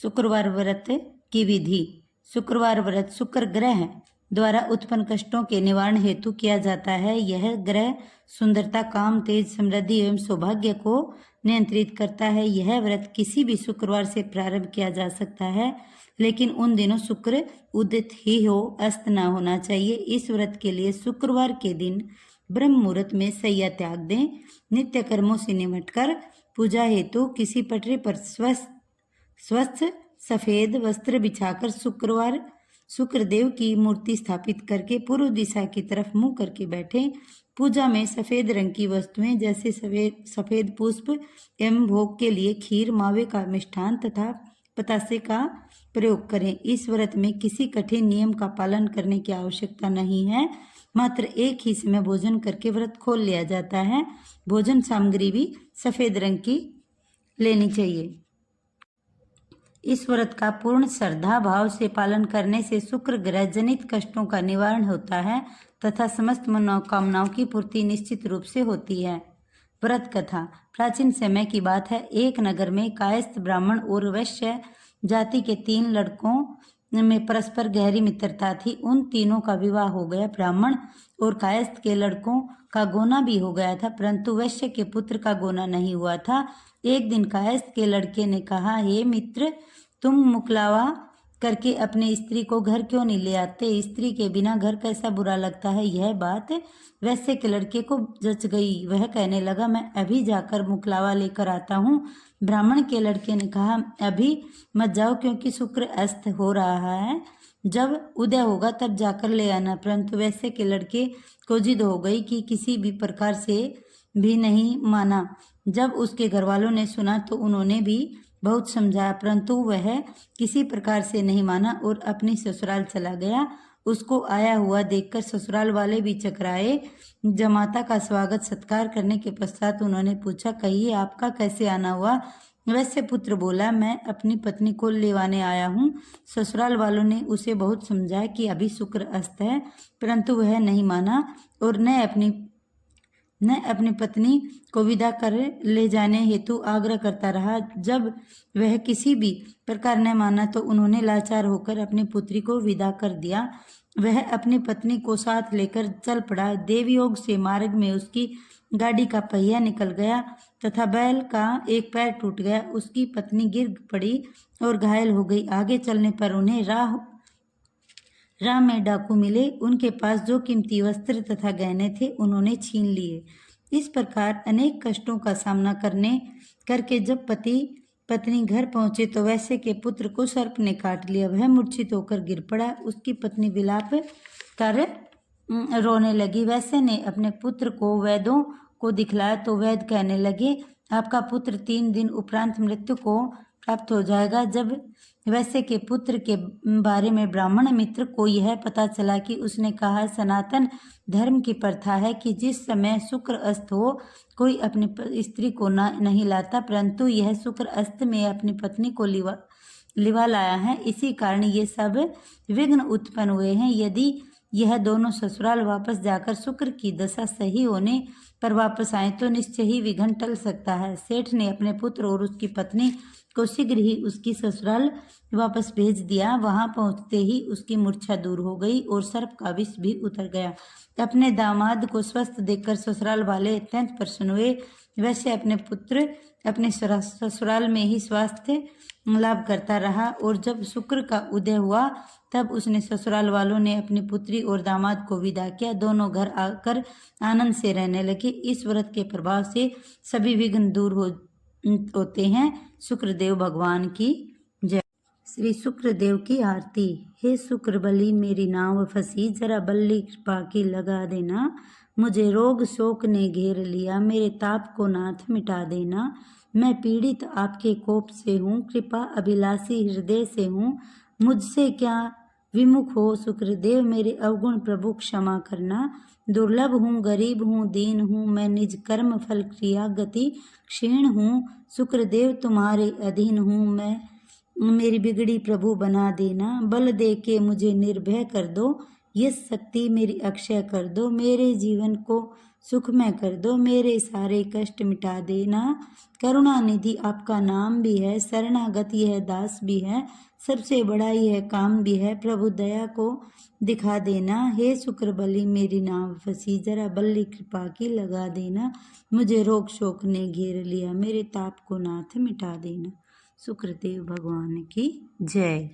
शुक्रवार व्रत की विधि। शुक्रवार व्रत शुक्र ग्रह द्वारा उत्पन्न कष्टों के निवारण हेतु किया जाता है। यह ग्रह सुंदरता, काम, तेज, समृद्धि एवं सौभाग्य को नियंत्रित करता है। यह व्रत किसी भी शुक्रवार से प्रारंभ किया जा सकता है, लेकिन उन दिनों शुक्र उदित ही हो, अस्त न होना चाहिए। इस व्रत के लिए शुक्रवार के दिन ब्रह्म मुहूर्त में शैया त्याग दें। नित्य कर्मों से निमटकर पूजा हेतु किसी पटरी पर स्वस्थ सफेद वस्त्र बिछाकर शुक्रदेव की मूर्ति स्थापित करके पूर्व दिशा की तरफ मुंह करके बैठें। पूजा में सफेद रंग की वस्तुएं जैसे सफेद पुष्प एवं भोग के लिए खीर, मावे का मिष्ठान तथा पतासे का प्रयोग करें। इस व्रत में किसी कठिन नियम का पालन करने की आवश्यकता नहीं है, मात्र एक ही समय भोजन करके व्रत खोल लिया जाता है। भोजन सामग्री भी सफेद रंग की लेनी चाहिए। इस व्रत का पूर्ण श्रद्धा भाव से पालन करने से शुक्र ग्रह जनित कष्टों का निवारण होता है तथा समस्त मनोकामनाओं की पूर्ति निश्चित रूप से होती है। व्रत कथा। प्राचीन समय की बात है। एक नगर में कायस्थ ब्राह्मण और वैश्य जाति के 3 लड़कों में परस्पर गहरी मित्रता थी। उन तीनों का विवाह हो गया। ब्राह्मण और कायस्थ के लड़कों का गोना भी हो गया था, परंतु वैश्य के पुत्र का गोना नहीं हुआ था। एक दिन कायस्थ के लड़के ने कहा, हे मित्र, तुम मुकलावा करके अपनी स्त्री को घर क्यों नहीं ले आते? स्त्री के बिना घर कैसा बुरा लगता है। यह बात वैश्य के लड़के को जच गई। वह कहने लगा, मैं अभी जाकर मुकलावा लेकर आता हूँ। ब्राह्मण के लड़के ने कहा, अभी मत जाओ, क्योंकि शुक्र अस्त हो रहा है, जब उदय होगा तब जाकर ले आना। परंतु वैश्य के लड़के को जिद हो गई कि किसी भी प्रकार से भी नहीं माना। जब उसके घर वालों ने सुना तो उन्होंने भी बहुत समझाया, परंतु वह किसी प्रकार से नहीं माना और अपनी ससुराल चला गया। उसको आया हुआ देखकर ससुराल वाले भी चकराए। जमाता का स्वागत सत्कार करने के पश्चात उन्होंने पूछा, कहिए आपका कैसे आना हुआ? वैश्य पुत्र बोला, मैं अपनी पत्नी को लेवाने आया हूँ। ससुराल वालों ने उसे बहुत समझाया कि अभी शुक्र अस्त है, परंतु वह नहीं माना और न अपनी पत्नी को विदा कर ले जाने हेतु आग्रह करता रहा। जब वह किसी भी प्रकार न माना तो उन्होंने लाचार होकर अपनी पुत्री को विदा कर दिया। वह अपनी पत्नी को साथ लेकर चल पड़ा। देवयोग से मार्ग में उसकी गाड़ी का पहिया निकल गया तथा बैल का एक पैर टूट गया। उसकी पत्नी गिर पड़ी और घायल हो गई। आगे चलने पर उन्हें राह में डाकू मिले। उनके पास जो कीमती वस्त्र तथा गहने थे उन्होंने छीन लिए। इस प्रकार अनेक कष्टों का सामना करके जब पत्नी घर पहुंचे तो वैश्य के पुत्र को सर्प ने काट लिया। वह मूर्छित होकर गिर पड़ा। उसकी पत्नी विलाप कर रोने लगी। वैश्य ने अपने पुत्र को वैद्यों को दिखलाया तो वैद्य कहने लगे, आपका पुत्र 3 दिन उपरांत मृत्यु को प्राप्त हो जाएगा। जब वैश्य के पुत्र के बारे में ब्राह्मण मित्र को यह पता चला कि उसने कहा, सनातन धर्म की प्रथा है कि जिस समय शुक्र अस्त हो कोई अपनी स्त्री को नहीं लाता, परंतु यह शुक्र अस्त में अपनी पत्नी को लिवा लाया है। इसी कारण ये सब विघ्न उत्पन्न हुए हैं। यदि यह दोनों ससुराल वापस जाकर शुक्र की दशा सही होने पर वापस आए तो निश्चय ही विघ्न टल सकता है। सेठ ने अपने पुत्र और उसकी पत्नी को शीघ्र ही उसकी ससुराल वापस भेज दिया। वहां पहुंचते ही उसकी मूर्छा दूर हो गई और सर्प का विष भी उतर गया। अपने दामाद को स्वस्थ देखकर ससुराल वाले अत्यंत प्रसन्न हुए। वैसे अपने पुत्र अपने ससुराल में ही स्वास्थ्य लाभ करता रहा और जब शुक्र का उदय हुआ तब उसने ससुराल वालों ने अपनी पुत्री और दामाद को विदा किया। दोनों घर आकर आनंद से रहने लगे। इस व्रत के प्रभाव से सभी विघ्न दूर होते हैं। शुक्रदेव भगवान की जय। श्री शुक्रदेव की आरती। हे शुक्र बली, मेरी नाव फंसी, जरा बल्ली कृपा की लगा देना। मुझे रोग शोक ने घेर लिया, मेरे ताप को नाथ मिटा देना। मैं पीड़ित आपके कोप से हूँ, कृपा अभिलाषी हृदय से हूँ। मुझसे क्या विमुख हो शुक्रदेव, मेरे अवगुण प्रभु क्षमा करना। दुर्लभ हूँ, गरीब हूँ, दीन हूँ, मैं निज कर्म फल क्रिया गति क्षीण हूँ। शुक्रदेव तुम्हारे अधीन हूँ मैं, मेरी बिगड़ी प्रभु बना देना। बल दे के मुझे निर्भय कर दो, यश शक्ति मेरी अक्षय कर दो। मेरे जीवन को सुखमय कर दो, मेरे सारे कष्ट मिटा देना। करुणा निधि आपका नाम भी है, शरणागत यह दास भी है, सबसे बड़ा यह काम भी है, प्रभु दया को दिखा देना। हे शुक्र बलि मेरी नाव फंसी, जरा बल्ली कृपा की लगा देना। मुझे रोग शोक ने घेर लिया, मेरे ताप को नाथ मिटा देना। शुक्रदेव भगवान की जय।